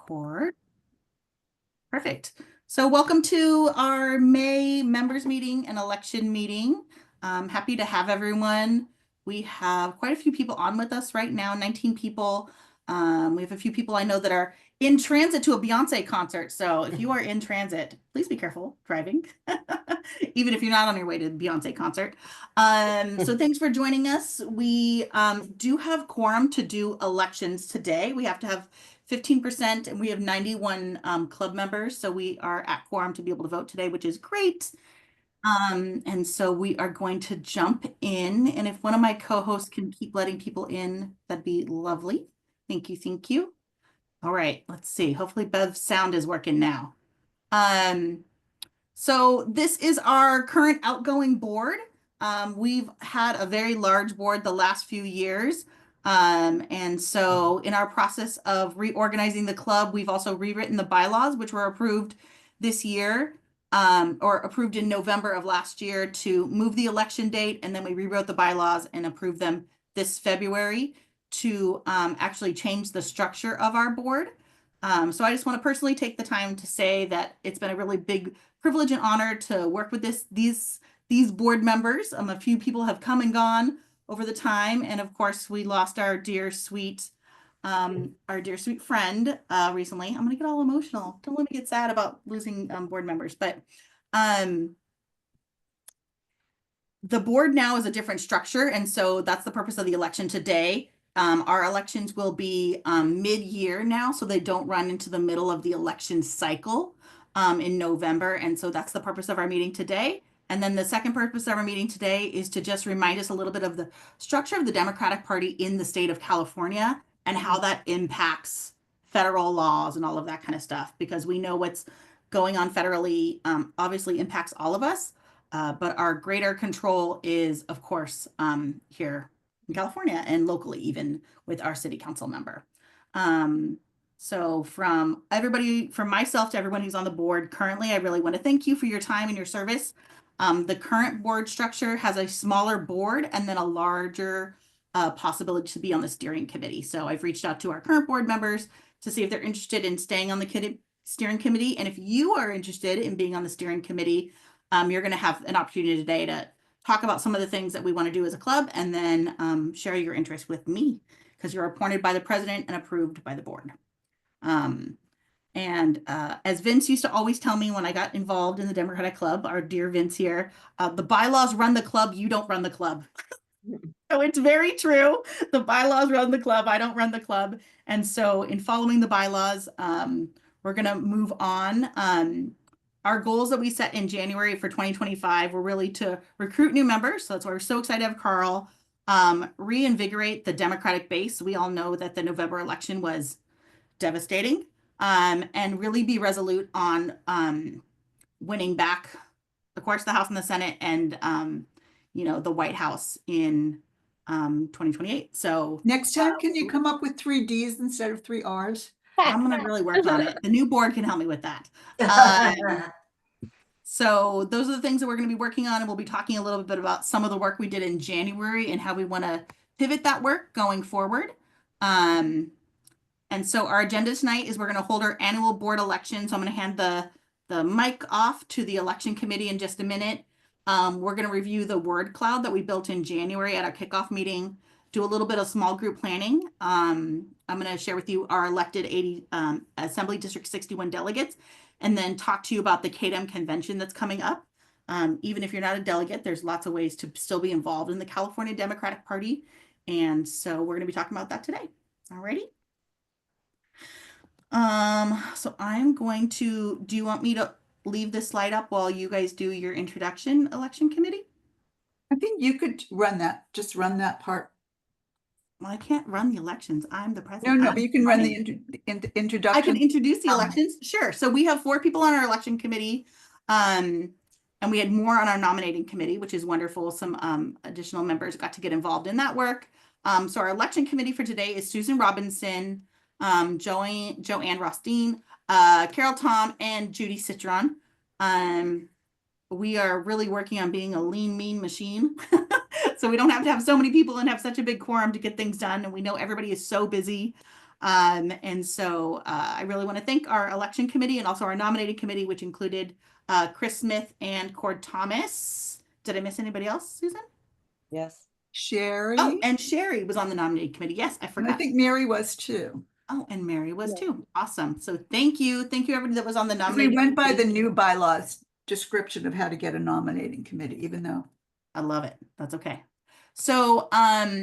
record. Perfect. So welcome to our May members meeting and election meeting. Happy to have everyone. We have quite a few people on with us right now, 19 people. We have a few people I know that are in transit to a Beyonce concert. So if you are in transit, please be careful driving, even if you're not on your way to the Beyonce concert. So thanks for joining us. We do have quorum to do elections today. We have to have 15%, and we have 91 club members, so we are at quorum to be able to vote today, which is great. And so we are going to jump in, and if one of my co-hosts can keep letting people in, that'd be lovely. Thank you, thank you. All right, let's see. Hopefully Bev's sound is working now. So this is our current outgoing board. We've had a very large board the last few years. And so in our process of reorganizing the club, we've also rewritten the bylaws, which were approved this year, or approved in November of last year to move the election date. And then we rewrote the bylaws and approved them this February to actually change the structure of our board. So I just want to personally take the time to say that it's been a really big privilege and honor to work with these board members. A few people have come and gone over the time, and of course we lost our dear sweet friend recently. I'm gonna get all emotional. Don't let me get sad about losing board members, but the board now is a different structure, and so that's the purpose of the election today. Our elections will be mid-year now, so they don't run into the middle of the election cycle in November. And so that's the purpose of our meeting today. And then the second purpose of our meeting today is to just remind us a little bit of the structure of the Democratic Party in the state of California and how that impacts federal laws and all of that kind of stuff, because we know what's going on federally obviously impacts all of us. But our greater control is, of course, here in California and locally, even with our city council member. So from everybody, from myself to everyone who's on the board currently, I really want to thank you for your time and your service. The current board structure has a smaller board and then a larger possibility to be on the steering committee. So I've reached out to our current board members to see if they're interested in staying on the steering committee. And if you are interested in being on the steering committee, you're going to have an opportunity today to talk about some of the things that we want to do as a club, and then share your interest with me, because you're appointed by the president and approved by the board. As Vince used to always tell me when I got involved in the Democratic Club, our dear Vince here, the bylaws run the club, you don't run the club. So it's very true. The bylaws run the club, I don't run the club. And so in following the bylaws, we're going to move on. Our goals that we set in January for 2025 were really to recruit new members. So that's why we're so excited to have Carl. Reinvigorate the Democratic base. We all know that the November election was devastating. And really be resolute on winning back, of course, the House and the Senate, and the White House in 2028. So next time, can you come up with 3 Ds instead of 3 Rs? I'm going to really work on it. The new board can help me with that. So those are the things that we're going to be working on, and we'll be talking a little bit about some of the work we did in January and how we want to pivot that work going forward. And so our agenda tonight is we're going to hold our annual board election. So I'm going to hand the mic off to the election committee in just a minute. We're going to review the word cloud that we built in January at our kickoff meeting, do a little bit of small group planning. I'm going to share with you our elected 80 Assembly District 61 delegates, and then talk to you about the KDEM convention that's coming up. Even if you're not a delegate, there's lots of ways to still be involved in the California Democratic Party. And so we're going to be talking about that today. Alrighty. So I'm going to, do you want me to leave this slide up while you guys do your introduction, election committee? I think you could run that, just run that part. Well, I can't run the elections. I'm the president. No, but you can run the introduction. I can introduce the elections. Sure. So we have 4 people on our election committee. And we had more on our nominating committee, which is wonderful. Some additional members got to get involved in that work. So our election committee for today is Susan Robinson, Joanne Rothstein, Carol Tom, and Judy Citron. We are really working on being a lean, mean machine. So we don't have to have so many people and have such a big quorum to get things done. And we know everybody is so busy. And so I really want to thank our election committee and also our nominating committee, which included Chris Smith and Cord Thomas. Did I miss anybody else, Susan? Yes. Oh, Sherry, and Sherry was on the nominating committee. Yes, I and I forgot. think Mary was too. Oh, and Mary was Yeah. too. Awesome. So thank you. Thank you, everybody that was on the 'Cause we nominating went by the committee. new bylaws description of how to get a nominating committee, even though I love it. That's okay. So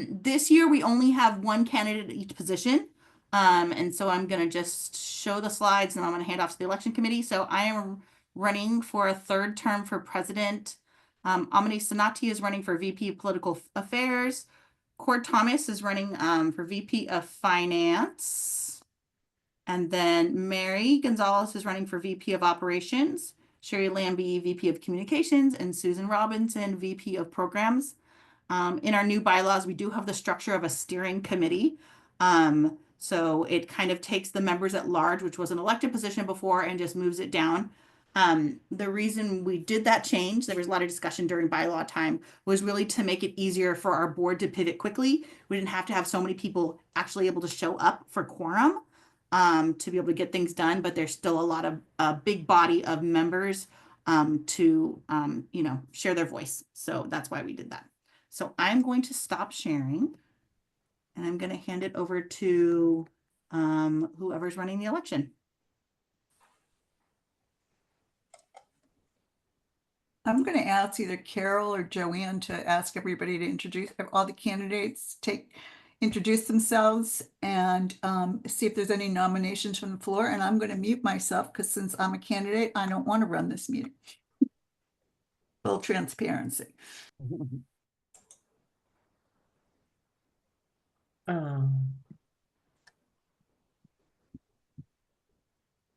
this year we only have one candidate at each position. And so I'm gonna just show the slides and I'm gonna hand off to the election committee. So I am running for a third term for president. Amini Sanati is running for VP of Political Affairs. Cord Thomas is running for VP of Finance. And then Mary Gonzalez is running for VP of Operations. Sherry Lambie, VP of Communications, and Susan Robinson, VP of Programs. In our new bylaws, we do have the structure of a steering committee. So it kind of takes the members at large, which was an elected position before, and just moves it down. The reason we did that change, there was a lot of discussion during bylaw time, was really to make it easier for our board to pivot quickly. We didn't have to have so many people actually able to show up for quorum to be able to get things done, but there's still a lot of a big body of members to share their voice. So that's why we did that. So I'm going to stop sharing and I'm going to hand it over to whoever's running the election. I'm going to ask either Carol or Joanne to ask everybody to introduce all the candidates, introduce themselves and see if there's any nominations from the floor. And I'm going to mute myself because since I'm a candidate, I don't want to run this meeting. Full transparency.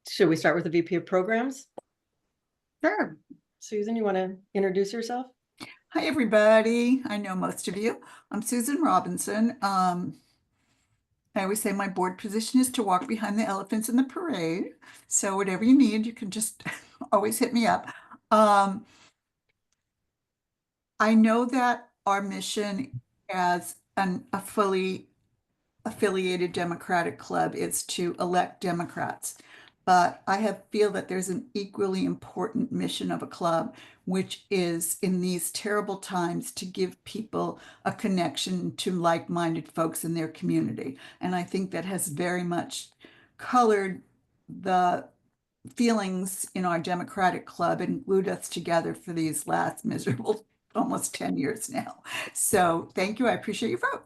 Should we start with the VP of Programs? Sure. Susan, you want to introduce yourself? Hi, everybody. I know most of you. I'm Susan Robinson. I always say my board position is to walk behind the elephants in the parade. So whatever you need, you can just always hit me up. I know that our mission as a fully affiliated Democratic club is to elect Democrats. But I feel that there's an equally important mission of a club, which is in these terrible times to give people a connection to like-minded folks in their community. And I think that has very much colored the feelings in our Democratic club and glued us together for these last miserable almost 10 years now. So thank you. I appreciate your vote.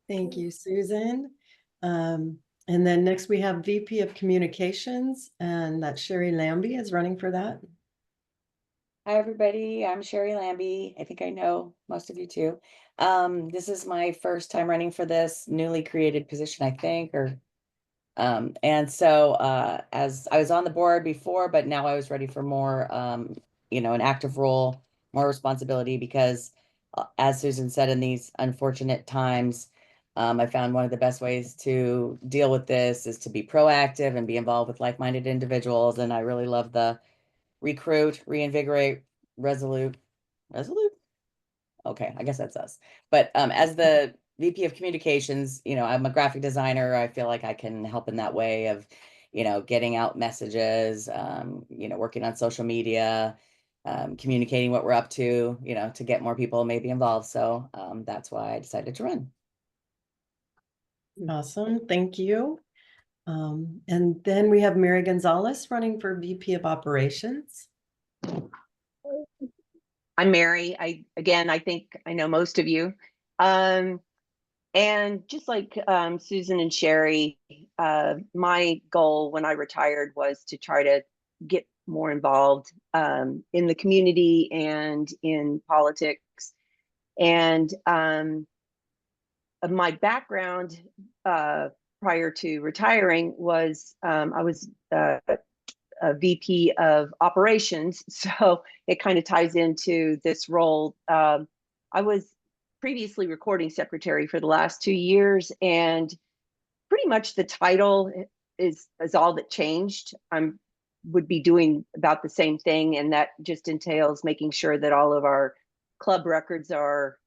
Thank you, Susan. And then next we have VP of Communications, and that's Sherry Lambie is running for that. Hi, everybody. I'm Sherry Lambie. I think I know most of you too. This is my first time running for this newly created position, I think, and so as I was on the board before, but now I was ready for more, an active role, more responsibility, because as Susan said, in these unfortunate times, I found one of the best ways to deal with this is to be proactive and be involved with like-minded individuals. And I really love the recruit, reinvigorate, resolute. Okay, I guess that's us. But as the VP of Communications, I'm a graphic designer. I feel like I can help in that way of, getting out messages, working on social media, communicating what we're up to, to get more people maybe involved. So that's why I decided to run. Awesome, thank you. And then we have Mary Gonzalez running for VP of Operations. I'm Mary. I think I know most of you. And just like Susan and Sherry, my goal when I retired was to try to get more involved in the community and in politics. And my background prior to retiring was I was a VP of operations. So it kind of ties into this role. I was previously recording secretary for the last 2 years, and pretty much the title is all that changed. Would be doing about the same thing, and that just entails making sure that all of our club records are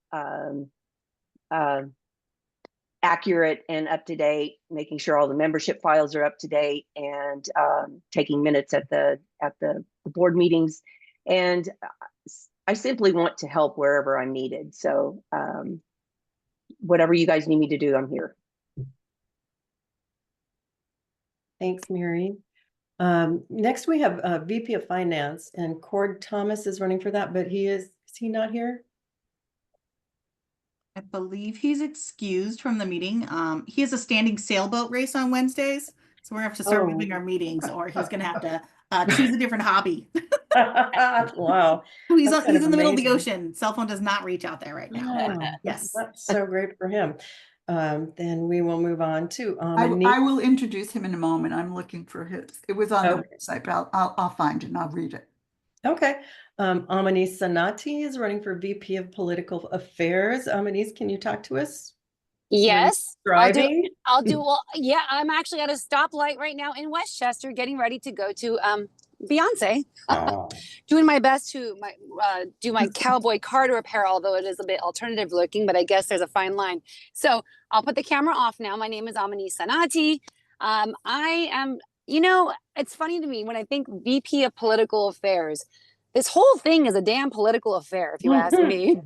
accurate and up to date, making sure all the membership files are up to date, and taking minutes at the board meetings. And I simply want to help wherever I'm needed. So whatever you guys need me to do, I'm here. Thanks, Mary. Next we have VP of Finance, and Cord Thomas is running for that, but is he not here? I believe he's excused from the meeting. He has a standing sailboat race on Wednesdays, so we're gonna have to start Oh. moving our meetings, or he's gonna have to choose a different hobby. Wow. He's That's kind he's of in the middle of the amazing. ocean. Cell phone does not reach out there right now. Oh, Yes. that's so great for him. Then we will move on to I will introduce him in a moment. I'm looking for his. It was on the Okay. website, but I'll find it and I'll read it. Okay. Amani Sanati is running for VP of Political Affairs. Amani, can you talk to us? Yes, Driving? well, yeah, I'm actually at a stoplight right now in Westchester getting ready to go to Beyonce. Oh. Doing my best to do my cowboy Carter apparel, although it is a bit alternative looking, but I guess there's a fine line. So I'll put the camera off now. My name is Amani Sanati. I am, it's funny to me when I think VP of Political Affairs, this whole thing is a damn political affair, if you ask me.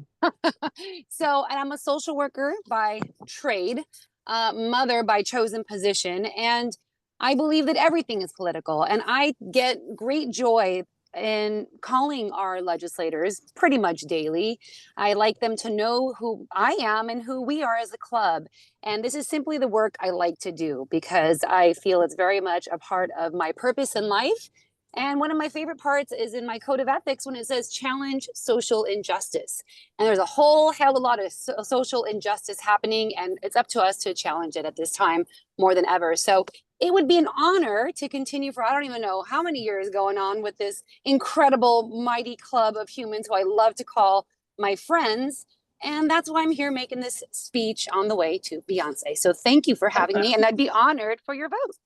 So, and I'm a social worker by trade, mother by chosen position, and I believe that everything is political. And I get great joy in calling our legislators pretty much daily. I like them to know who I am and who we are as a club. And this is simply the work I like to do because I feel it's very much a part of my purpose in life. And one of my favorite parts is in my code of ethics when it says challenge social injustice. And there's a whole hell of a lot of social injustice happening, and it's up to us to challenge it at this time more than ever. So it would be an honor to continue for I don't even know how many years going on with this incredible, mighty club of humans who I love to call my friends. And that's why I'm here making this speech on the way to Beyonce. So thank you for having me, and I'd be honored for your vote.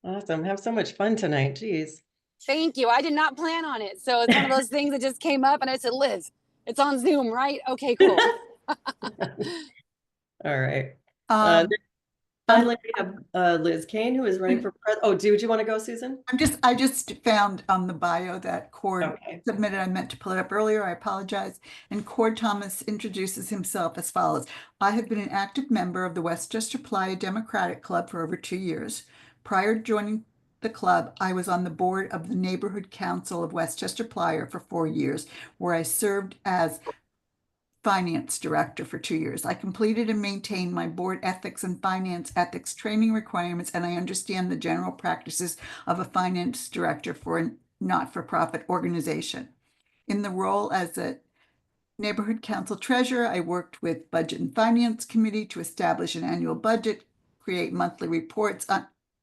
Awesome. Have so much fun tonight. Jeez. Thank you. I did not plan on it. So it's one of those things that just came up and I said, Liz, it's on Zoom, right? Okay, cool. All right. Um, Finally, we have Liz Kane, who is running for president. Oh, do you want to go, Susan? I just found on the bio that Cord Okay. submitted. I meant to pull it up earlier. I apologize. And Cord Thomas introduces himself as follows. I have been an active member of the Westchester Playa Democratic Club for over 2 years. Prior to joining the club, I was on the board of the Neighborhood Council of Westchester Playa for 4 years, where I served as finance director for 2 years. I completed and maintained my board ethics and finance ethics training requirements, and I understand the general practices of a finance director for a not-for-profit organization. In the role as a neighborhood council treasurer, I worked with Budget and Finance Committee to establish an annual budget, create monthly reports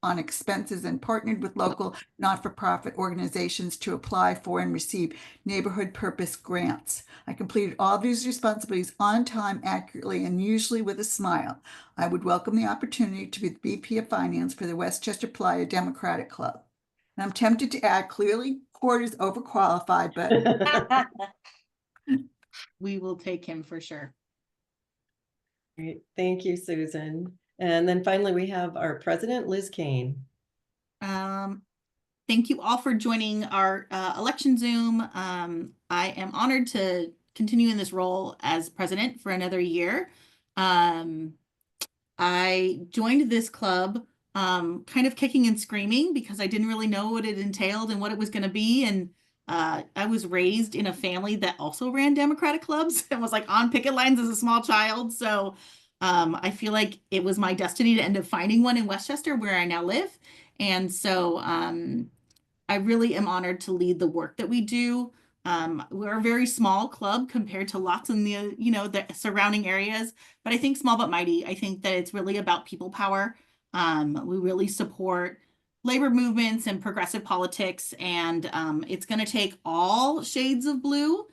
on expenses, and partnered with local not-for-profit organizations to apply for and receive neighborhood purpose grants. I completed all these responsibilities on time, accurately, and usually with a smile. I would welcome the opportunity to be the VP of Finance for the Westchester Playa Democratic Club. And I'm tempted to add, clearly, Cord is overqualified, but We will take him for sure. Great. Thank you, Susan. And then finally, we have our president, Liz Kane. Thank you all for joining our election Zoom. I am honored to continue in this role as president for another year. I joined this club kind of kicking and screaming because I didn't really know what it entailed and what it was going to be. And I was raised in a family that also ran Democratic clubs and was like on picket lines as a small child. So I feel like it was my destiny to end up finding one in Westchester where I now live. And so I really am honored to lead the work that we do. We're a very small club compared to lots in the, the surrounding areas, but I think small but mighty. I think that it's really about people power. We really support labor movements and progressive politics, and it's going to take all shades of blue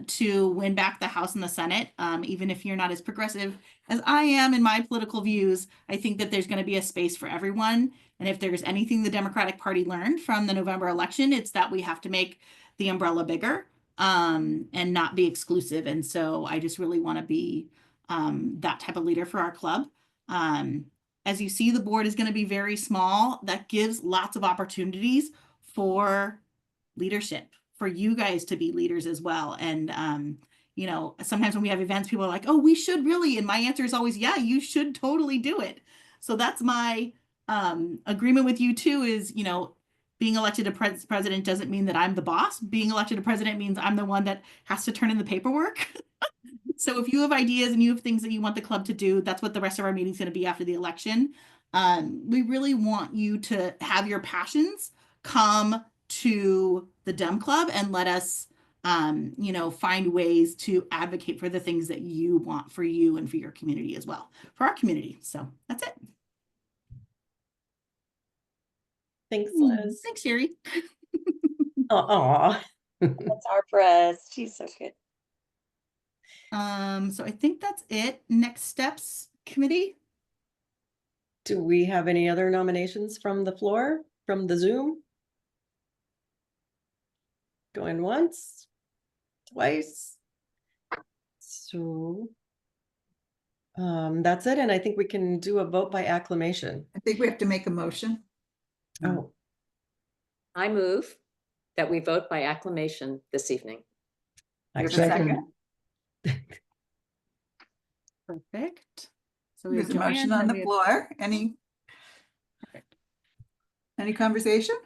to win back the House and the Senate. Even if you're not as progressive as I am in my political views, I think that there's going to be a space for everyone. And if there's anything the Democratic Party learned from the November election, it's that we have to make the umbrella bigger and not be exclusive. And so I just really want to be that type of leader for our club. As you see, the board is going to be very small. That gives lots of opportunities for leadership, for you guys to be leaders as well. And, you know, sometimes when we have events, people are like, oh, we should really. And my answer is always, yeah, you should totally do it. So that's my agreement with you too, is, you know, being elected a president doesn't mean that I'm the boss. Being elected a president means I'm the one that has to turn in the paperwork. So if you have ideas and you have things that you want the club to do, that's what the rest of our meeting is going to be after the election. We really want you to have your passions come to the Dem Club and let us, you know, find ways to advocate for the things that you want for you and for your community as well, for our community. So that's it. Thanks, Liz. Thanks, Sherry. Aw. That's our press. She's so good. So I think that's it. Next steps committee. Do we have any other nominations from the floor, from the Zoom? Going once, twice. So that's it. And I think we can do a vote by acclamation. I think we have to make a motion. Oh, I move that we vote by acclamation this evening. I There's a second. Perfect. So we have There's a motion Joanne, on then the we have- floor. Any conversation?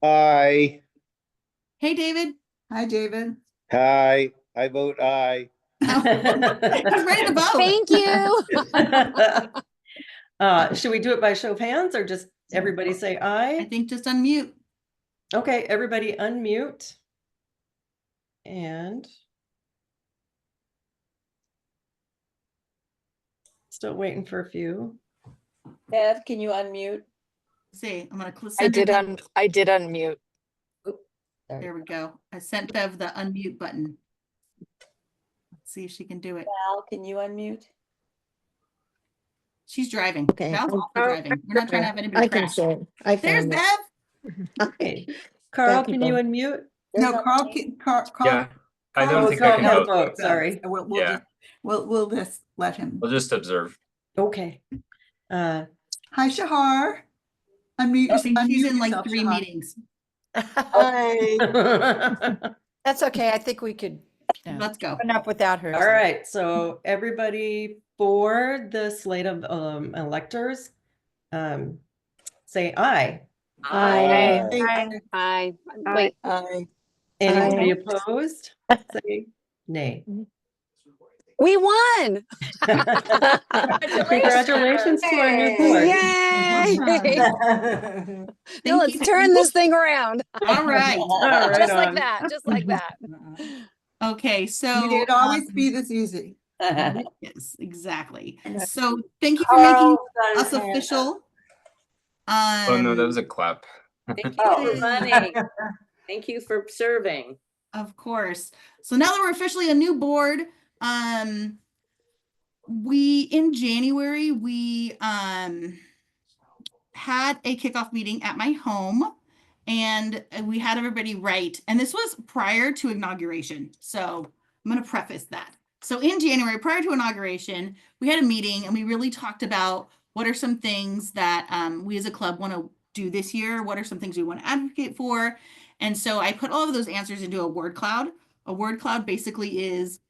Aye. Hey, David. Hi, David. Aye. I vote aye. He's ready to vote. Thank you. Should we do it by show of hands or just everybody say I aye? think just unmute. Okay, everybody unmute. And still waiting for a few. Bev, can you unmute? See, I'm gonna I send her did the- I did unmute. There we go. I sent Bev the unmute button. Let's see if she can do it. Val, can you unmute? She's driving. Okay. Val's also driving. We're not trying to have anybody I can crash. say, I There's found it. Bev. Okay, Carl, Thank you, can you Bob. unmute? No, There's Carl, nothing. Carl. Yeah, I Carl- don't Oh, think Carl I can has a vote. vote, sorry. We'll Yeah. just, we'll just let him. I'll just observe. Okay. Hi, Shahar. Unmute. I think she's unmute in like yourself, 3 Shahar. meetings. Hi. That's okay. I think we could Let's go. enough without her. All right, so everybody for the slate of electors, say aye. Aye. Hi. Wait. Anybody opposed? Say nay. We won. Congratulations to our new board. Yay. Thank Now let's you. turn this thing around. All right. right Just like on. that. Just like that. Okay, so It'd always be this easy. yes, exactly. So thank you for making us official. Oh no, that was a clap. Thank you for running. Thank you for serving. Of course. So now that we're officially a new board, we in January we had a kickoff meeting at my home, and we had everybody write, and this was prior to inauguration. So I'm going to preface that. So in January, prior to inauguration, we had a meeting and we really talked about what are some things that we as a club want to do this year. What are some things we want to advocate for? And so I put all of those answers into a word cloud. A word cloud basically is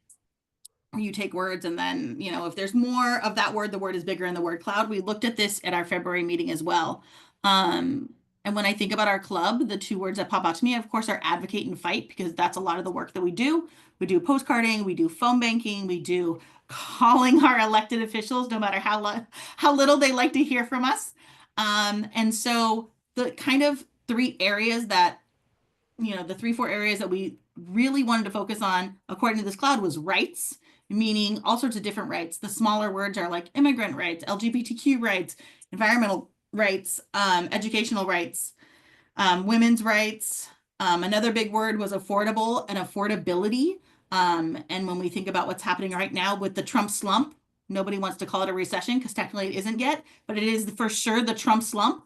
you take words and then, you know, if there's more of that word, the word is bigger in the word cloud. We looked at this at our February meeting as well. And when I think about our club, the 2 words that pop out to me, of course, are advocate and fight, because that's a lot of the work that we do. We do postcarding, we do phone banking, we do calling our elected officials, no matter how little they like to hear from us. And so the kind of 3 areas that, you know, the 3-4 areas that we really wanted to focus on, according to this cloud, was rights, meaning all sorts of different rights. The smaller words are like immigrant rights, LGBTQ rights, environmental rights, educational rights, women's rights. Another big word was affordable and affordability. And when we think about what's happening right now with the Trump slump, nobody wants to call it a recession because technically it isn't yet, but it is for sure the Trump slump.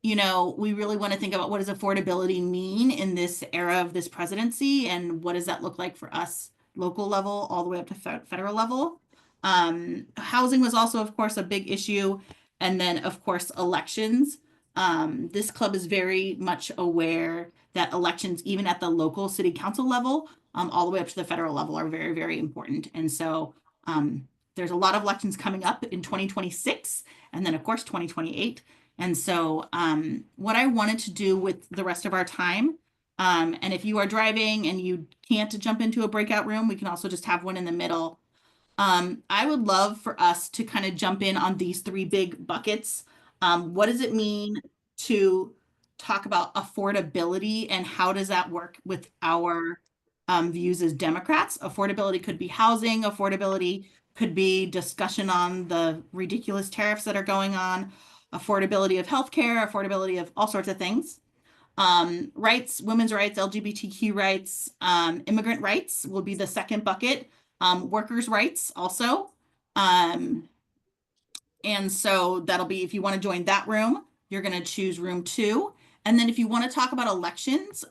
You know, we really want to think about what does affordability mean in this era of this presidency, and what does that look like for us local level all the way up to federal level. Housing was also, of course, a big issue. And then, of course, elections. This club is very much aware that elections, even at the local city council level, all the way up to the federal level, are very, very important. And so there's a lot of elections coming up in 2026 and then, of course, 2028. And so what I wanted to do with the rest of our time, and if you are driving and you can't jump into a breakout room, we can also just have one in the middle. I would love for us to kind of jump in on these three big buckets. What does it mean to talk about affordability and how does that work with our views as Democrats? Affordability could be housing, affordability could be discussion on the ridiculous tariffs that are going on, affordability of healthcare, affordability of all sorts of things. Rights, women's rights, LGBTQ rights, immigrant rights will be the second bucket. Workers' rights also. And so that'll be, if you want to join that room, you're going to choose room 2. And then if you want to talk about elections,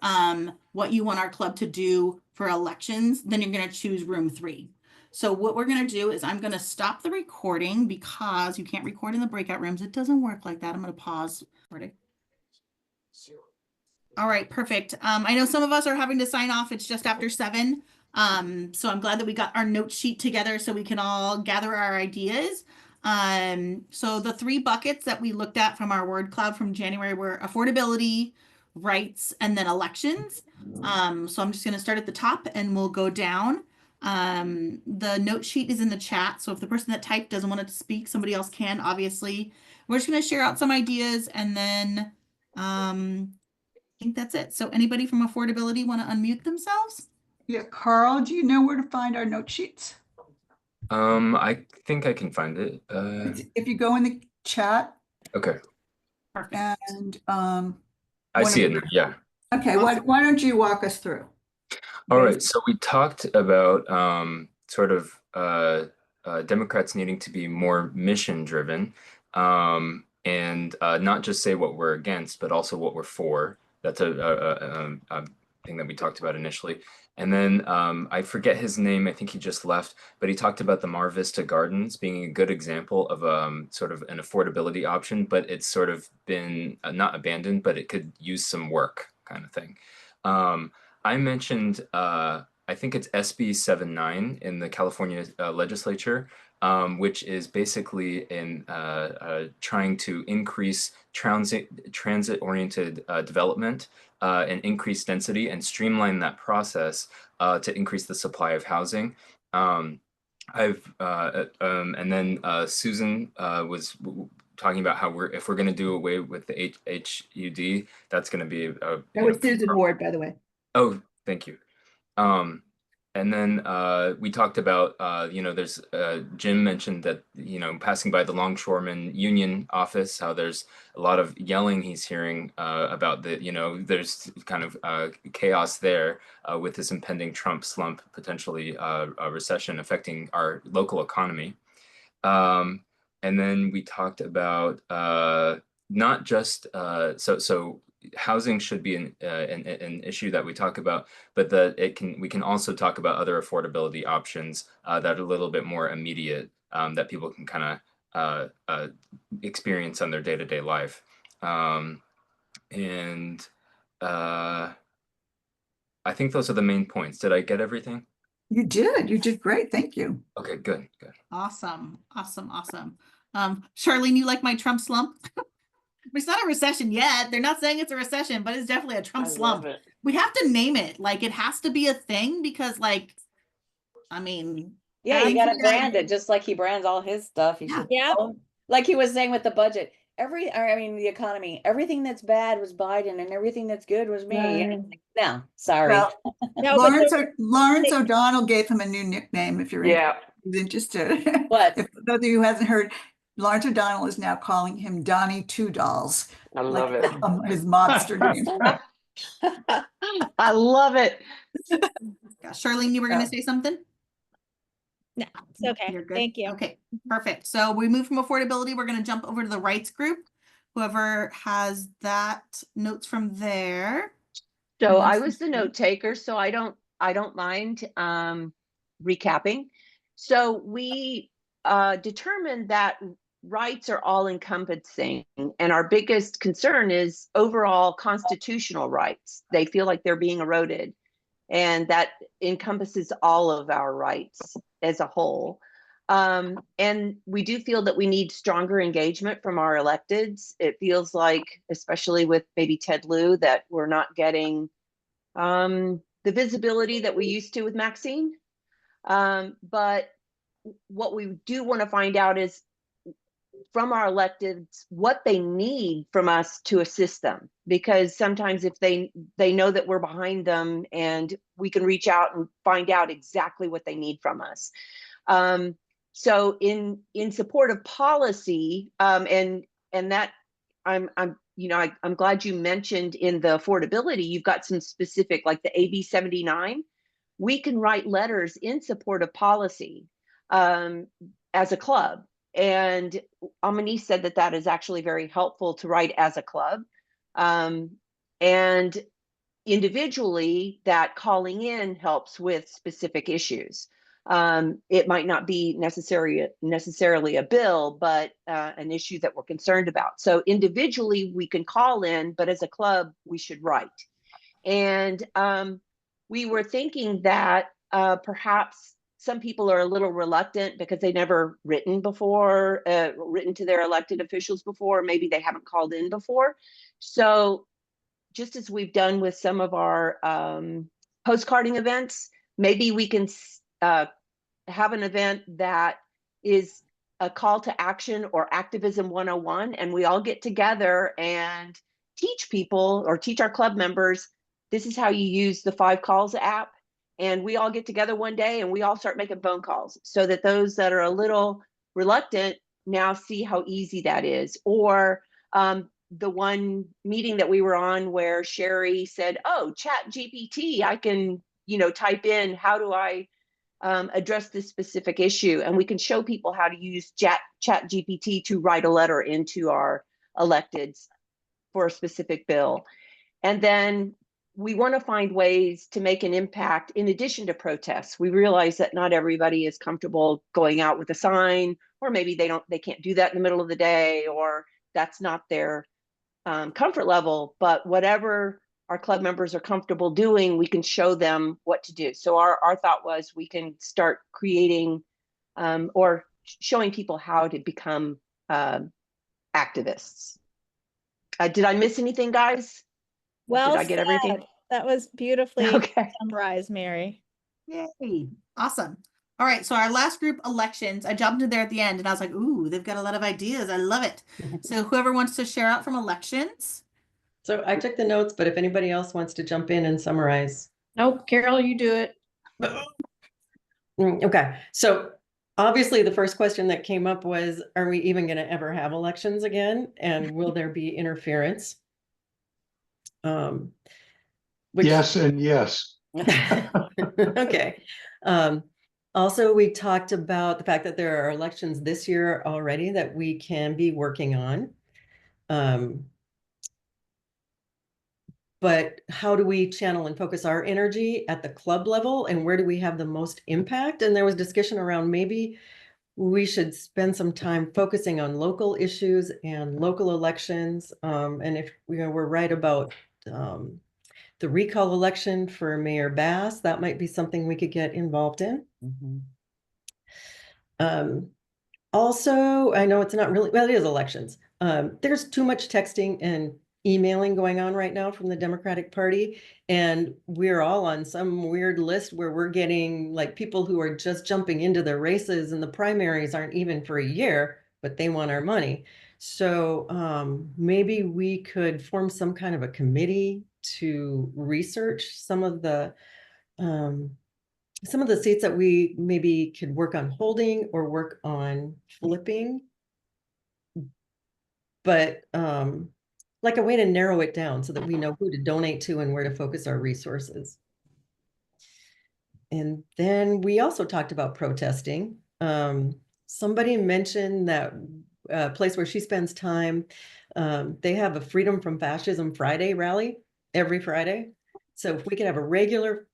what you want our club to do for elections, then you're going to choose room 3. So what we're going to do is I'm going to stop the recording because you can't record in the breakout rooms. It doesn't work like that. I'm going to pause recording. All right, perfect. I know some of us are having to sign off. It's just after 7. So I'm glad that we got our note sheet together so we can all gather our ideas. So the 3 buckets that we looked at from our word cloud from January were affordability, rights, and then elections. So I'm just going to start at the top and we'll go down. The note sheet is in the chat. So if the person that typed doesn't want to speak, somebody else can, obviously. We're just going to share out some ideas and then I think that's it. So anybody from affordability want to unmute themselves? Yeah, Carl, do you know where to find our note sheets? I think I can find it. If you go in the chat Okay. Perfect. and I see it now. Yeah. okay, Awesome. why don't you walk us through? All right. So we talked about sort of Democrats needing to be more mission driven and not just say what we're against, but also what we're for. That's a thing that we talked about initially. And then I forget his name. I think he just left, but he talked about the Mar Vista Gardens being a good example of sort of an affordability option, but it's sort of been not abandoned, but it could use some work kind of thing. I mentioned, I think it's SB 79 in the California legislature, which is basically in trying to increase transit-oriented development and increase density and streamline that process to increase the supply of housing. And then Susan was talking about how if we're going to do away with the HUD, that's going to be That was Susan Ward, by the way. Oh, thank you. And then we talked about, there's Jim mentioned that, passing by the Longshoreman Union office, how there's a lot of yelling he's hearing about there's kind of chaos there with this impending Trump slump, potentially a recession affecting our local economy. And then we talked about not just, so housing should be an issue that we talk about, but that we can also talk about other affordability options that are a little bit more immediate that people can kind of experience on their day-to-day life. And I think those are the main points. Did I get everything? You did great. Thank you. Okay, good. Awesome. Charlene, you like my Trump slump? It's not a recession yet. They're not saying it's a recession, but it's definitely a Trump slump. We have to name it. Like, it has to be a thing because, like, I mean. Yeah, you got to brand it just like he brands all his stuff. You should, like he was saying with the budget. The economy. Everything that's bad was Biden, and everything that's good was me. No, sorry. Well, Lawrence O'Donnell gave him a new nickname. If you're interested. What? If those of you who hasn't heard, Lawrence O'Donnell is now calling him Donnie Two Dolls. I love it. His monster name. I love it. Charlene, you were going to say something? No, it's okay. You're good. Thank you. Okay, perfect. So we move from affordability. We're going to jump over to the rights group. Whoever has that notes from there. So I was the note taker, so I don't mind. recapping. So we determined that rights are all encompassing, and our biggest concern is overall constitutional rights. They feel like they're being eroded, and that encompasses all of our rights as a whole. And we do feel that we need stronger engagement from our electeds. It feels like, especially with maybe Ted Lieu, that we're not getting the visibility that we used to with Maxine. But what we do want to find out is from our electeds what they need from us to assist them, because sometimes if they know that we're behind them, and we can reach out and find out exactly what they need from us. So in support of policy, and that I'm glad you mentioned in the affordability, you've got some specific, like the AB 79. We can write letters in support of policy as a club. And Amani said that that is actually very helpful to write as a club. And individually, that calling in helps with specific issues. It might not be necessarily a bill, but an issue that we're concerned about. So individually, we can call in, but as a club, we should write. And we were thinking that perhaps some people are a little reluctant because they never written to their elected officials before. Maybe they haven't called in before. So just as we've done with some of our postcarding events, maybe we can have an event that is a call to action or activism 101, and we all get together and teach people, or teach our club members, this is how you use the 5 Calls app. And we all get together one day and we all start making phone calls, so that those that are a little reluctant now see how easy that is. Or the one meeting that we were on where Sherry said, oh, Chat GPT, I can, type in, how do I address this specific issue? And we can show people how to use Chat GPT to write a letter into our electeds for a specific bill. And then we want to find ways to make an impact in addition to protests. We realize that not everybody is comfortable going out with a sign, or maybe they can't do that in the middle of the day, or that's not their comfort level. But whatever our club members are comfortable doing, we can show them what to do. So our thought was we can start creating or showing people how to become activists. Did I miss anything, guys? Well Did I get everything? said. That was beautifully Okay. summarized, Mary. Yay. Awesome. All right. So our last group, elections, I jumped in there at the end and I was like, ooh, they've got a lot of ideas. I love it. So whoever wants to share out from elections. So I took the notes, but if anybody else wants to jump in and summarize. Nope, Carol, you do it. Okay. So obviously the first question that came up was, are we even going to ever have elections again? And will there be interference? Yes and yes. Okay. Also, we talked about the fact that there are elections this year already that we can be working on. But how do we channel and focus our energy at the club level, and where do we have the most impact? And there was discussion around maybe we should spend some time focusing on local issues and local elections. And if we're right about the recall election for Mayor Bass, that might be something we could get involved in. Also, I know it's not really, well, it is elections. There's too much texting and emailing going on right now from the Democratic Party. And we're all on some weird list where we're getting like people who are just jumping into their races, and the primaries aren't even for a year, but they want our money. So maybe we could form some kind of a committee to research some of the seats that we maybe could work on holding or work on flipping. But like a way to narrow it down so that we know who to donate to and where to focus our resources. And then we also talked about protesting. Somebody mentioned that place where she spends time, they have a Freedom from Fascism Friday rally every Friday. So if we could have a regular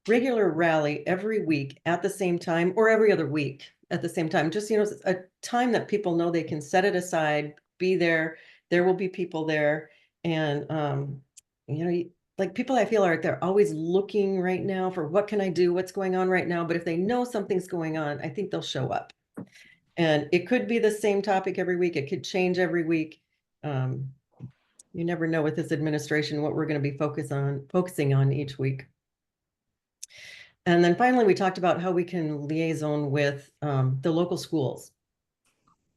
regular rally every week at the same time, or every other week at the same time. Just, a time that people know they can set it aside, be there. There will be people there. And, like people I feel they're always looking right now for what can I do? What's going on right now? But if they know something's going on, I think they'll show up. And it could be the same topic every week. It could change every week. You never know with this administration what we're going to be focusing on each week. And then finally, we talked about how we can liaison with the local schools.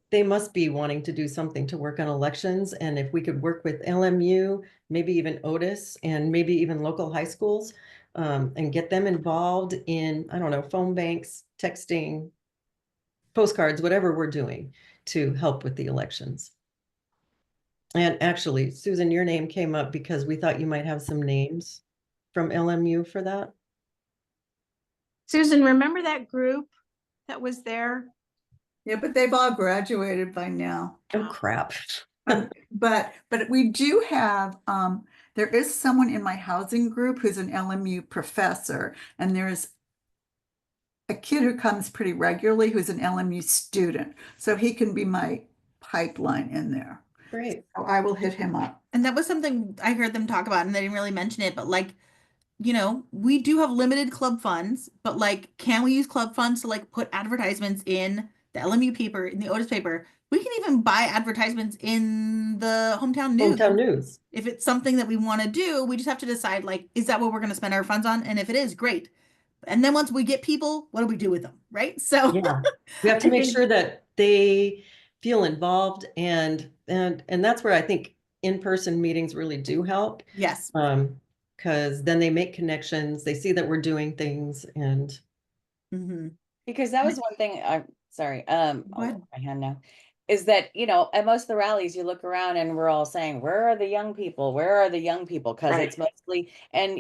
They must be wanting to do something to work on elections. And if we could work with LMU, maybe even Otis, and maybe even local high schools, and get them involved in, I don't know, phone banks, texting, postcards, whatever we're doing to help with the elections. And actually, Susan, your name came up because we thought you might have some names from LMU for that. Susan, remember that group that was there? Yeah, but they've all graduated by now. Oh, crap. But we do have, there is someone in my housing group who's an LMU professor, and there's a kid who comes pretty regularly who's an LMU student. So he can be my pipeline in there. Great. So I will hit him up. And that was something I heard them talk about, and they didn't really mention it, but like, we do have limited club funds, but like, can we use club funds to like put advertisements in the LMU paper, in the Otis paper? We can even buy advertisements in the hometown news. Hometown news. If it's something that we want to do, we just have to decide, like, is that what we're going to spend our funds on? And if it is, great. And then once we get people, what do we do with them? Right. So yeah, we have to make sure that they feel involved, and that's where I think in-person meetings really do help. Yes. Because then they make connections, they see that we're doing things, and because that was one thing. I'm sorry. ahead. My hand now. Is that, at most of the rallies, you look around and we're all saying, where are the young people? Where are the young people? Because it's mostly, and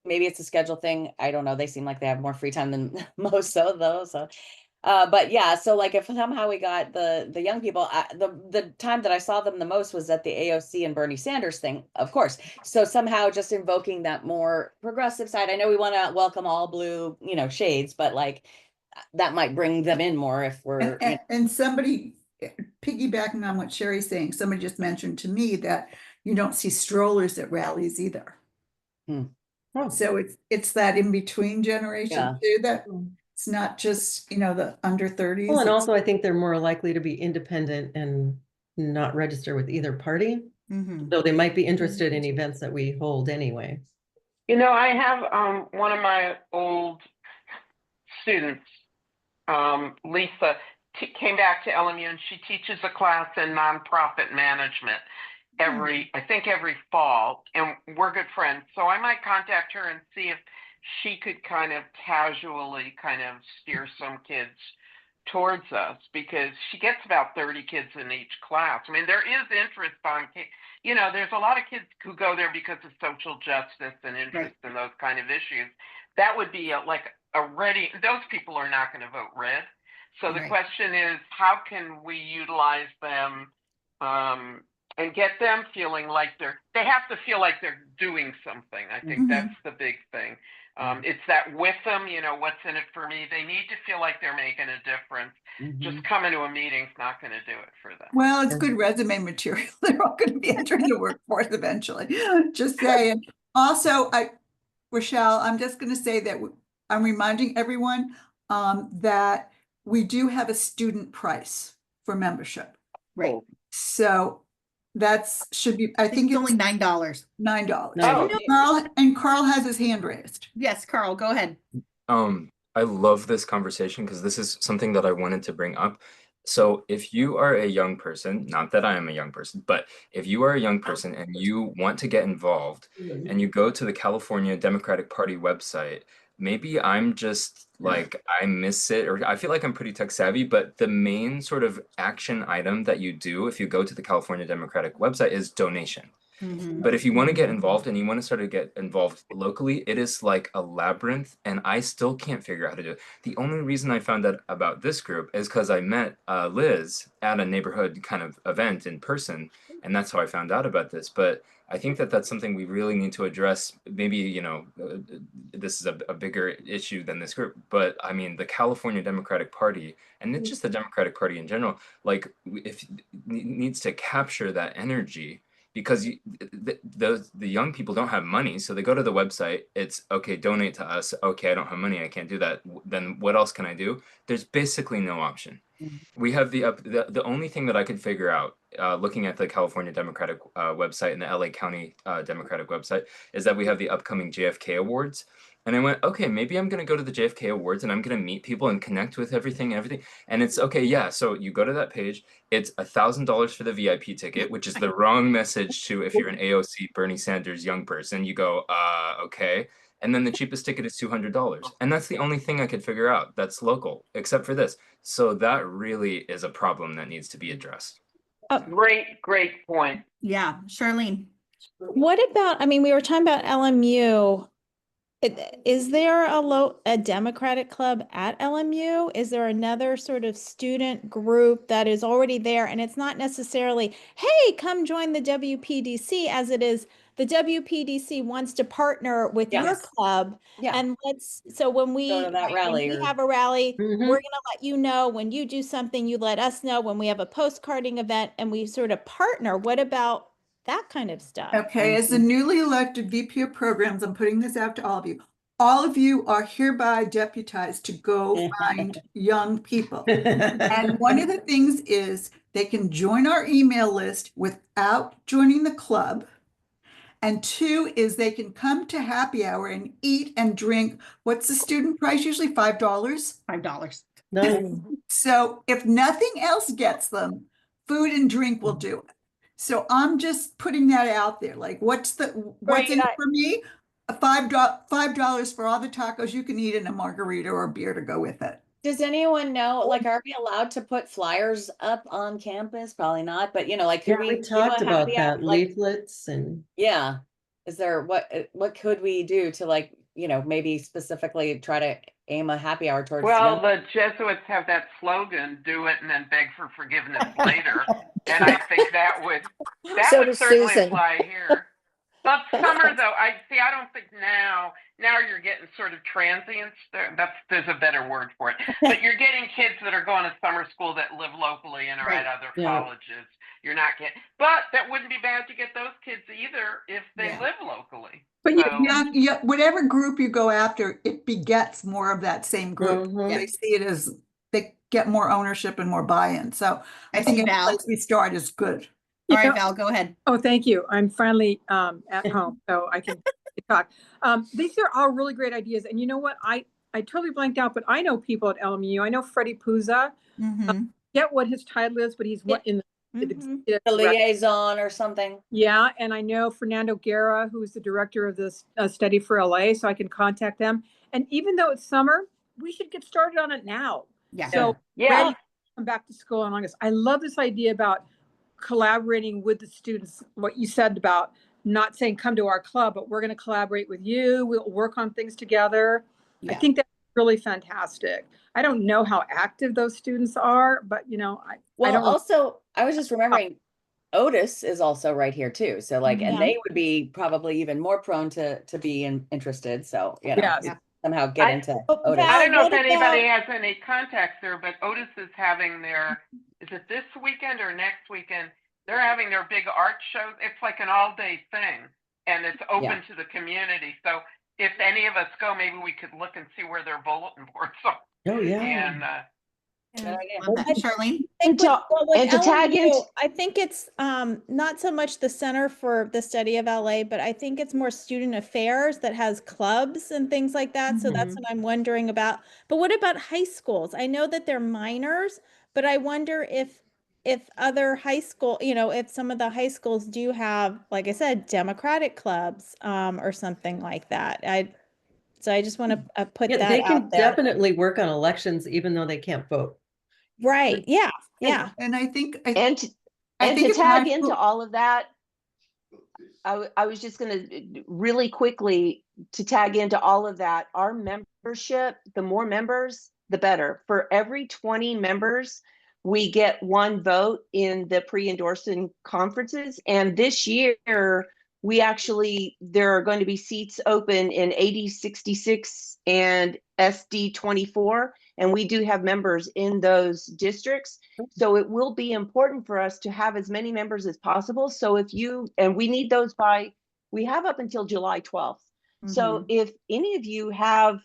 maybe it's a schedule thing. I don't know. They seem like they have more free time than most of those. So, but yeah, so like if somehow we got the young people, the time that I saw them the most was at the AOC and Bernie Sanders thing, of course. So somehow just invoking that more progressive side. I know we want to welcome all blue, shades, but like that might bring them in more if we're. And somebody, piggybacking on what Sherry's saying, somebody just mentioned to me that you don't see strollers at rallies either. Oh. So it's that in between generation too, that it's not just, the under 30s. Well, and also I think they're more likely to be independent and not register with either party. Though they might be interested in events that we hold anyway. I have one of my old students, Lisa, came back to LMU, and she teaches a class in nonprofit management every fall, and we're good friends. So I might contact her and see if she could kind of casually steer some kids towards us, because she gets about 30 kids in each class. I mean, there is interest on, there's a lot of kids who go there because of social justice and interest in those kind of issues. That would be those people are not going to vote red. So the question is, how can we utilize them and get them feeling like they have to feel like they're doing something. I think that's the big thing. It's that with them, what's in it for me? They need to feel like they're making a difference. Just coming to a meeting's not going to do it for them. Well, it's good resume material. They're all going to be entering the workforce eventually. Just saying. Also, Rochelle, I'm just going to say that I'm reminding everyone that we do have a student price for membership. Right. So should be, I think it's only $9. $9. Oh. Carl has his hand raised. Yes, Carl, go ahead. I love this conversation because this is something that I wanted to bring up. So if you are a young person, not that I am a young person, but if you are a young person and you want to get involved and you go to the California Democratic Party website, maybe I'm just like, I miss it, or I feel like I'm pretty tech savvy, but the main sort of action item that you do if you go to the California Democratic website is donation. But if you want to get involved and you want to start to get involved locally, it is like a labyrinth, and I still can't figure out how to do it. The only reason I found out about this group is because I met Liz at a neighborhood kind of event in person, and that's how I found out about this. But I think that that's something we really need to address. Maybe, you know, this is a bigger issue than this group, but I mean, the California Democratic Party, and it's just the Democratic Party in general, like if needs to capture that energy, because the young people don't have money, so they go to the website. It's okay, donate to us. Okay, I don't have money, I can't do that. Then what else can I do? There's basically no option. We have the only thing that I could figure out, looking at the California Democratic website and the LA County Democratic website, is that we have the upcoming JFK Awards. And I went, okay, maybe I'm going to go to the JFK Awards and I'm going to meet people and connect with everything. And it's okay, yeah. So you go to that page, it's $1,000 for the VIP ticket, which is the wrong message to if you're an AOC Bernie Sanders young person. You go, okay. And then the cheapest ticket is $200. And that's the only thing I could figure out that's local, except for this. So that really is a problem that needs to be addressed. Great point. Yeah, Charlene. What about, I mean, we were talking about LMU. Is there a Democratic club at LMU? Is there another sort of student group that is already there? And it's not necessarily, hey, come join the WPDC, as it is the WPDC wants to partner with your club. Yeah. And so when we, Go to that rally when we or- have a rally, Mhm. we're going to let you know. When you do something, you let us know. When we have a postcarding event and we sort of partner, what about that kind of stuff? Okay, as the newly elected VP of Programs, I'm putting this out to all of you. All of you are hereby deputized to go find young people. And one of the things is they can join our email list without joining the club. And two is they can come to happy hour and eat and drink. What's the student price? Usually $5. $5. No. So if nothing else gets them, food and drink will do it. So I'm just putting that out there. Like, what's in it for me? $5 for all the tacos you can eat and a margarita or a beer to go with it. Does anyone know, like, are we allowed to put flyers up on campus? Probably not, but you know, like, could Yeah, we we do a talked about happy hour, that, like, leaflets and. yeah. Is there, what could we do to, like, you know, maybe specifically try to aim a happy hour towards Well, young- the Jesuits have that slogan, do it and then beg for forgiveness later. And I think that would So would does certainly Susan. apply here. But summer though, I don't think now you're getting sort of transients there. There's a better word for it. But you're getting kids that are going to summer school that live locally and are at other colleges. You're not getting, but that wouldn't be bad to get those kids either if they live locally. But So, whatever group you go after, it begets more of that same group. Mhm. They see it as they get more ownership and more buy-in. So I think any Val. place we start is good. All right, Val, go ahead. Oh, thank you. I'm finally at home, so I can talk. These are all really great ideas. And you know what? I totally blanked out, but I know people at LMU. I know Freddie Puza. Get what his title is, but he's in the liaison or something. Yeah, and I know Fernando Guerra, who's the director of this study for LA, so I can contact them. And even though it's summer, we should get started on it now. Yeah. So yeah. ready to come back to school in August. I love this idea about collaborating with the students. What you said about not saying come to our club, but we're going to collaborate with you. We'll work on things together. Yeah. I think that's really fantastic. I don't know how active those students are, but you know, I don't also, I was just remembering Otis is also right here too. So like, and they would be probably even more prone to be interested. So, you know, somehow get into Otis. I don't know if anybody has any contacts there, but Otis is having is it this weekend or next weekend? They're having their big art show. It's like an all-day thing, and it's open to the community. So if any of us go, maybe we could look and see where their bulletin boards are. Oh, yeah. And Charlene? And to tag in, I think it's not so much the Center for the Study of LA, but I think it's more student affairs that has clubs and things like that. So that's what I'm wondering about. But what about high schools? I know that they're minors, but I wonder if other high school, you know, if some of the high schools do have, like I said, Democratic clubs or something like that. So I just want to put that out there. They can definitely work on elections even though they can't vote. Right. Yeah. Yeah. And I think and to tag into all of that, I was just going to really quickly to tag into all of that. Our membership, the more members, the better. For every 20 members, we get one vote in the pre-endorsing conferences. And this year, there are going to be seats open in AD 66 and SD 24. And we do have members in those districts. So it will be important for us to have as many members as possible. So we need those we have up until July 12th. So if any of you have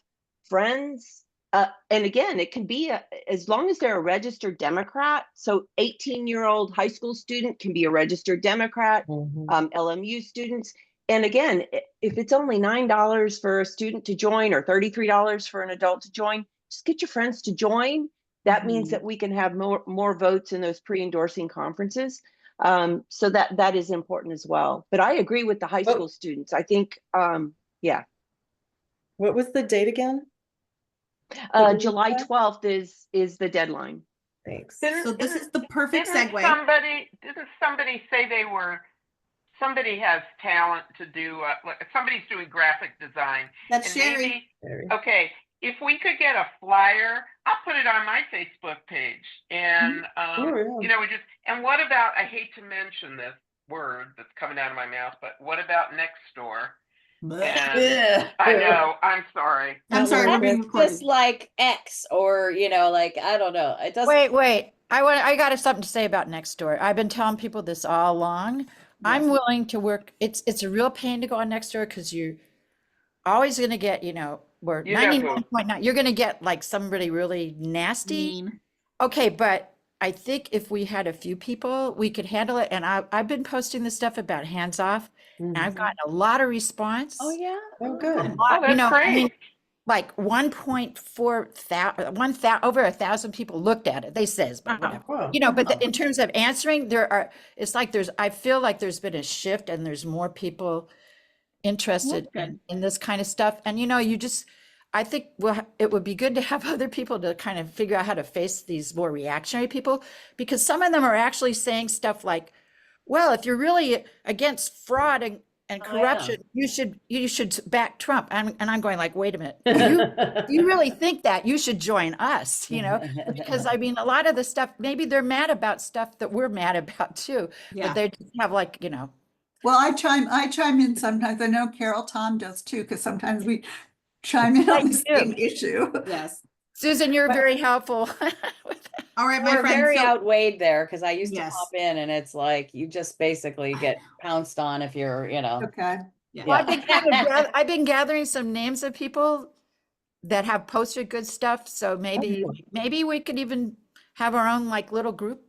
friends, and again, it can be as long as they're a registered Democrat. So 18-year-old high school student can be a registered Democrat, LMU students. And again, if it's only $9 for a student to join or $33 for an adult to join, just get your friends to join. That means that we can have more votes in those pre-endorsing conferences. So that is important as well. But I agree with the high school students. I think, yeah. What was the date again? July 12th is the deadline. Thanks. So this is the perfect Didn't segue. somebody say somebody has talent to do, somebody's doing graphic design. That's and Sherry. Okay, if we could get a flyer, I'll put it on my Facebook page. And, and what about, I hate to mention this word that's coming out of my mouth, but what about next door? And I know, I'm sorry. I'm sorry, we're being recorded. Just like X or, like, I don't know. It doesn't. Wait. I got something to say about Nextdoor. I've been telling people this all along. I'm willing to work. It's a real pain to go on Nextdoor because you're always going to get, we're 99.9. You're going to get like somebody really nasty. Mean. Okay, but I think if we had a few people, we could handle it. And I've been posting this stuff about hands off, and I've gotten a lot of response. Oh yeah. Oh, good. That's great. I mean, like 1.4 thousand, over 1,000 people looked at it. They says, but whatever. Wow. But in terms of answering, I feel like there's been a shift, and there's more people interested in this kind of stuff. And I think it would be good to have other people to kind of figure out how to face these more reactionary people, because some of them are actually saying stuff like, well, if you're really against fraud and corruption, you should back Trump. And I'm going like, wait a minute, you really think that? You should join us, because I mean, a lot of the stuff, maybe they're mad about stuff that we're mad about too, but they just have like, Well, I chime in sometimes. I know Carol Tom does too, because sometimes we chime in on the same issue. Yes. Susan, you're very helpful. All right, my We're friend. very outweighed there because I used to pop in and it's like you just basically get pounced on if you're, Okay. Yeah. Well, I've been gathering some names of people that have posted good stuff. So maybe we could even have our own like little group.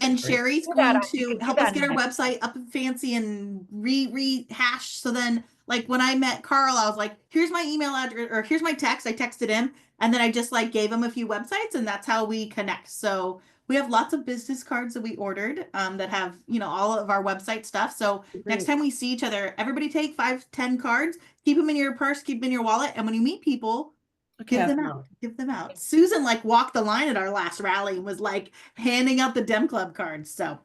And Sherry's going to help us get our website up and fancy and rehash. So then, like when I met Carl, I was like, here's my email address, or here's my text. I texted him, and then I just like gave him a few websites, and that's how we connect. So we have lots of business cards that we ordered that have, all of our website stuff. So next time we see each other, everybody take 5-10 cards, keep them in your purse, keep them in your wallet. And when you meet people, give them out. Susan like walked the line at our last rally and was like handing out the Dem Club cards. So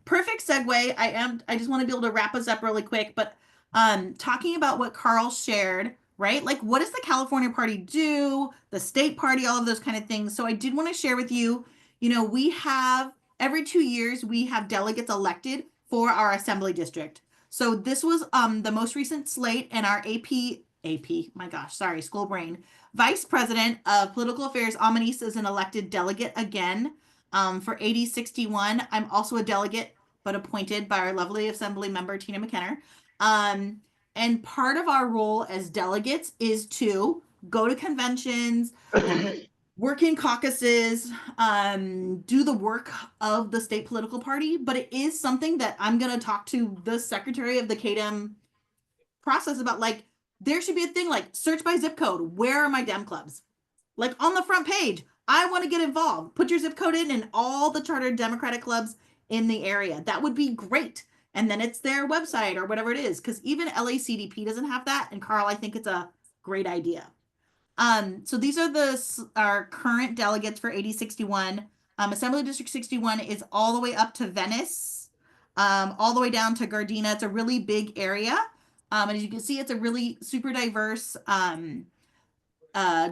perfect segue. I just want to be able to wrap us up really quick, but talking about what Carl shared, right? Like what does the California party do? The state party, all of those kind of things. So I did want to share with you, we have every 2 years, we have delegates elected for our assembly district. So this was the most recent slate, and our AP, my gosh, sorry, school brain. Vice President of Political Affairs, Amanisa, is an elected delegate again for AD 61. I'm also a delegate, but appointed by our lovely Assembly member, Tina McKenna. And part of our role as delegates is to go to conventions, work in caucuses, do the work of the state political party. But it is something that I'm going to talk to the secretary of the KDEM process about, like, there should be a thing like search by zip code. Where are my Dem clubs? Like on the front page, I want to get involved. Put your zip code in and all the chartered Democratic clubs in the area. That would be great. And then it's their website or whatever it is. Because even LACDP doesn't have that. And Carl, I think it's a great idea. So these are our current delegates for AD 61. Assembly District 61 is all the way up to Venice. all the way down to Gardena. It's a really big area. And as you can see, it's a really super diverse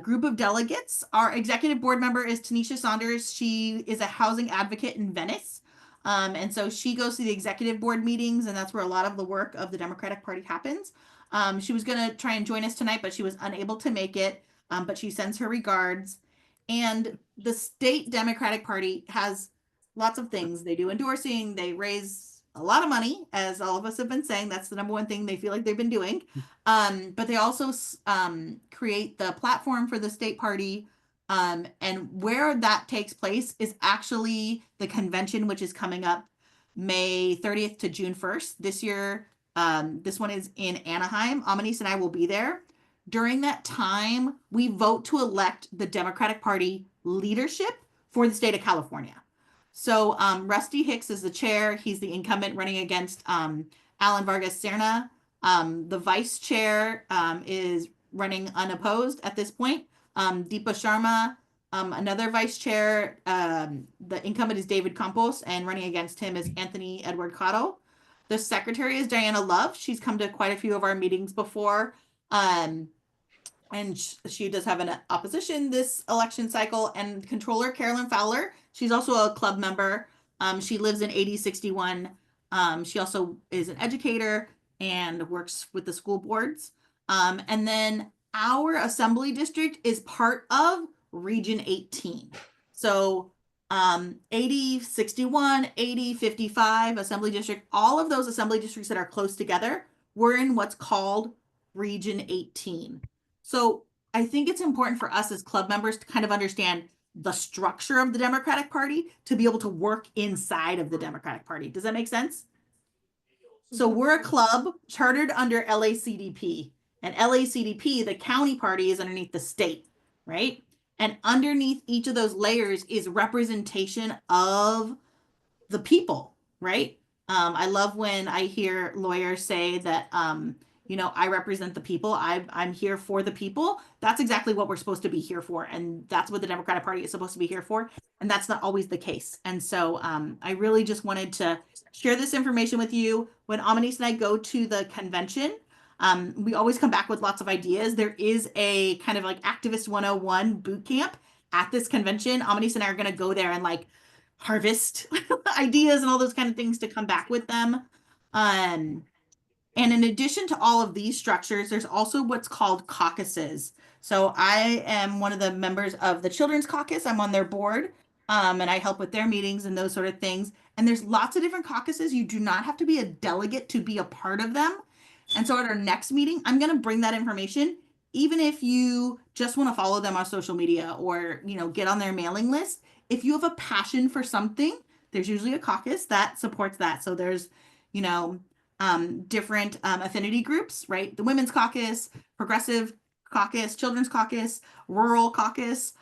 group of delegates. Our executive board member is Tanisha Saunders. She is a housing advocate in Venice. And so she goes to the executive board meetings, and that's where a lot of the work of the Democratic Party happens. She was going to try and join us tonight, but she was unable to make it. But she sends her regards. And the state Democratic Party has lots of things. They do endorsing, they raise a lot of money, as all of us have been saying. That's the number one thing they feel like they've been doing. But they also create the platform for the state party. And where that takes place is actually the convention, which is coming up May 30th to June 1st. This year, this one is in Anaheim. Amanise and I will be there. During that time, we vote to elect the Democratic Party leadership for the state of California. So Rusty Hicks is the chair. He's the incumbent running against Alan Vargas Serna. The vice chair is running unopposed at this point. Deepa Sharma, another vice chair. The incumbent is David Campos, and running against him is Anthony Edward Cotto. The secretary is Diana Love. She's come to quite a few of our meetings before. And she does have an opposition this election cycle. And controller Carolyn Fowler, she's also a club member. She lives in 8061. She also is an educator and works with the school boards. And then our assembly district is part of Region 18. So 8061, 8055 assembly district, all of those assembly districts that are close together, we're in what's called Region 18. So I think it's important for us as club members to kind of understand the structure of the Democratic Party to be able to work inside of the Democratic Party. Does that make sense? So we're a club chartered under LACDP, and LACDP, the county party, is underneath the state, right? And underneath each of those layers is representation of the people, right? I love when I hear lawyers say that, I represent the people. I'm here for the people. That's exactly what we're supposed to be here for. And that's what the Democratic Party is supposed to be here for. And that's not always the case. And so I really just wanted to share this information with you. When Amanise and I go to the convention, we always come back with lots of ideas. There is a kind of like Activist 101 boot camp at this convention. Amanise and I are going to go there and like harvest ideas and all those kind of things to come back with them. And in addition to all of these structures, there's also what's called caucuses. So I am one of the members of the Children's Caucus. I'm on their board, and I help with their meetings and those sort of things. And there's lots of different caucuses. You do not have to be a delegate to be a part of them. And so at our next meeting, I'm going to bring that information, even if you just want to follow them on social media or, get on their mailing list. If you have a passion for something, there's usually a caucus that supports that. So there's, different affinity groups, right? The Women's Caucus, Progressive Caucus, Children's Caucus, Rural Caucus,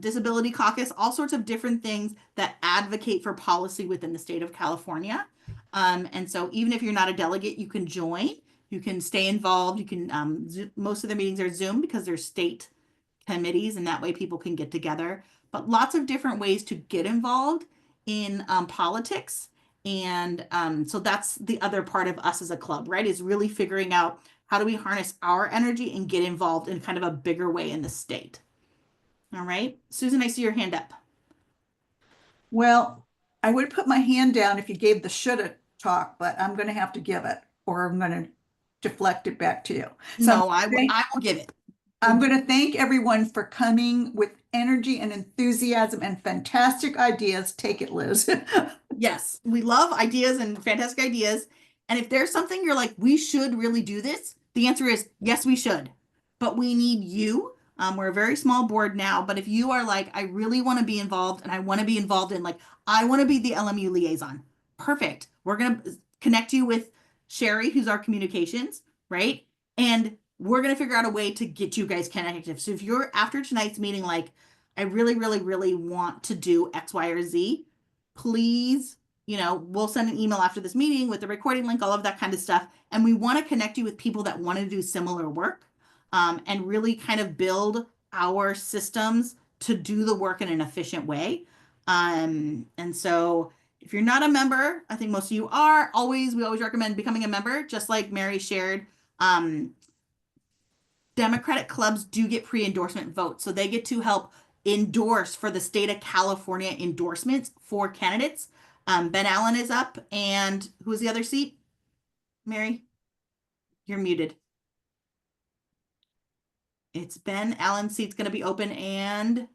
Disability Caucus, all sorts of different things that advocate for policy within the state of California. And so even if you're not a delegate, you can join, you can stay involved. You can, most of the meetings are Zoom because they're state committees, and that way people can get together. But lots of different ways to get involved in politics. And so that's the other part of us as a club, right? Is really figuring out how do we harness our energy and get involved in kind of a bigger way in the state. All right. Susan, I see your hand up. Well, I would put my hand down if you gave the shoulda talk, but I'm going to have to give it, or I'm going to deflect it back to you. So no, I will give it. I'm going to thank everyone for coming with energy and enthusiasm and fantastic ideas. Take it, Liz. Yes, we love ideas and fantastic ideas. And if there's something you're like, we should really do this, the answer is yes, we should. But we need you. We're a very small board now, but if you are like, I really want to be involved, and I want to be involved in, like, I want to be the LMU liaison. Perfect. We're going to connect you with Sherry, who's our communications, right? And we're going to figure out a way to get you guys connected. So if you're after tonight's meeting, like, I really, really, really want to do X, Y, or Z, please, we'll send an email after this meeting with the recording link, all of that kind of stuff. And we want to connect you with people that want to do similar work, and really kind of build our systems to do the work in an efficient way. And so If you're not a member, I think most of you are, we always recommend becoming a member, just like Mary shared. Democratic clubs do get pre-endorsement votes, so they get to help endorse for the state of California endorsements for candidates. Ben Allen is up, and who's the other seat? Mary, you're muted. It's Ben Allen's seat's going to be open, and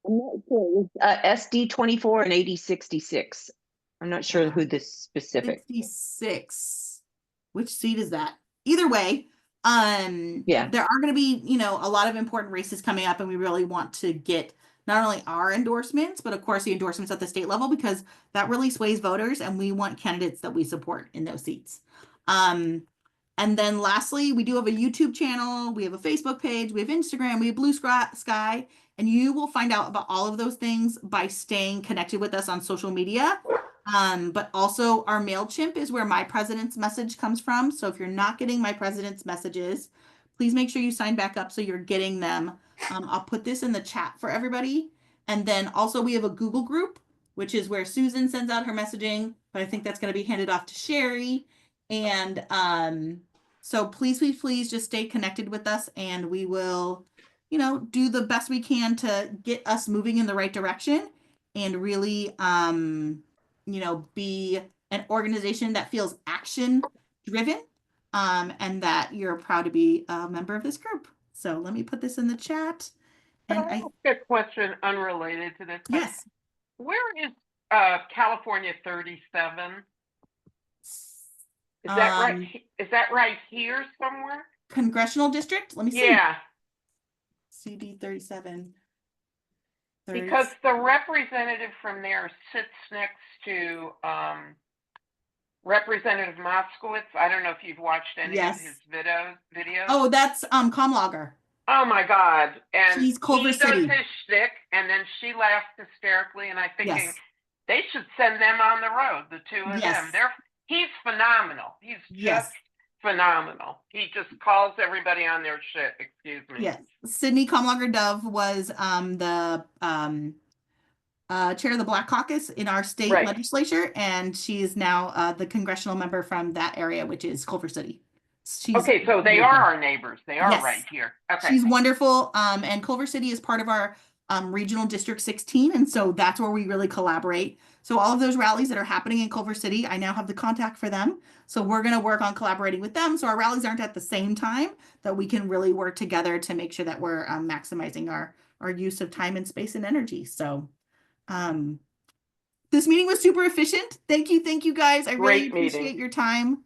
I'm not sure. SD 24 and 8066. I'm not sure who this specific. 66. Which seat is that? Either way, Yeah. there are going to be, a lot of important races coming up, and we really want to get not only our endorsements, but of course the endorsements at the state level, because that really sways voters, and we want candidates that we support in those seats. And then lastly, we do have a YouTube channel, we have a Facebook page, we have Instagram, we have Blue Sky, and you will find out about all of those things by staying connected with us on social media. But also our MailChimp is where my president's message comes from. So if you're not getting my president's messages, please make sure you sign back up so you're getting them. I'll put this in the chat for everybody. And then also we have a Google group, which is where Susan sends out her messaging, but I think that's going to be handed off to Sherry. And so please just stay connected with us, and we will, do the best we can to get us moving in the right direction and really, be an organization that feels action driven, and that you're proud to be a member of this group. So let me put this in the chat. And Can I ask a question unrelated to this? Yes. Where is California 37? Is that right? Is that right here somewhere? Congressional district? Let me see. Yeah. CD 37. Because the representative from there sits next to Representative Moskowitz. I don't know if you've watched any of his videos. Oh, that's Comlogger. Oh my God. And he's Culver City. He does his shtick, and then she laughs hysterically, and I'm thinking they should send them on the road, the two of them. He's phenomenal. He's just phenomenal. He just calls everybody on their shit. Excuse me. Yes. Sydney Comlogger Dove was the chair of the Black Caucus in our state legislature, and she is now the congressional member from that area, which is Culver City. Okay, so they are our neighbors. They are right here. Okay. She's wonderful. And Culver City is part of our regional District 16, and so that's where we really collaborate. So all of those rallies that are happening in Culver City, I now have the contact for them. So we're going to work on collaborating with them, so our rallies aren't at the same time, that we can really work together to make sure that we're maximizing our use of time and space and energy. So this meeting was super efficient. Thank you guys. I really appreciate your time.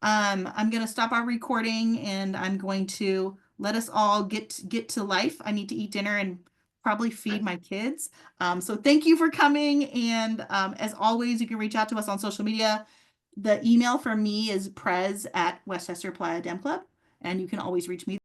I'm going to stop our recording, and I'm going to let us all get to life. I need to eat dinner and probably feed my kids. So thank you for coming. And as always, you can reach out to us on social media. The email for me is prez@Westchester Playa Dem Club, and you can always reach me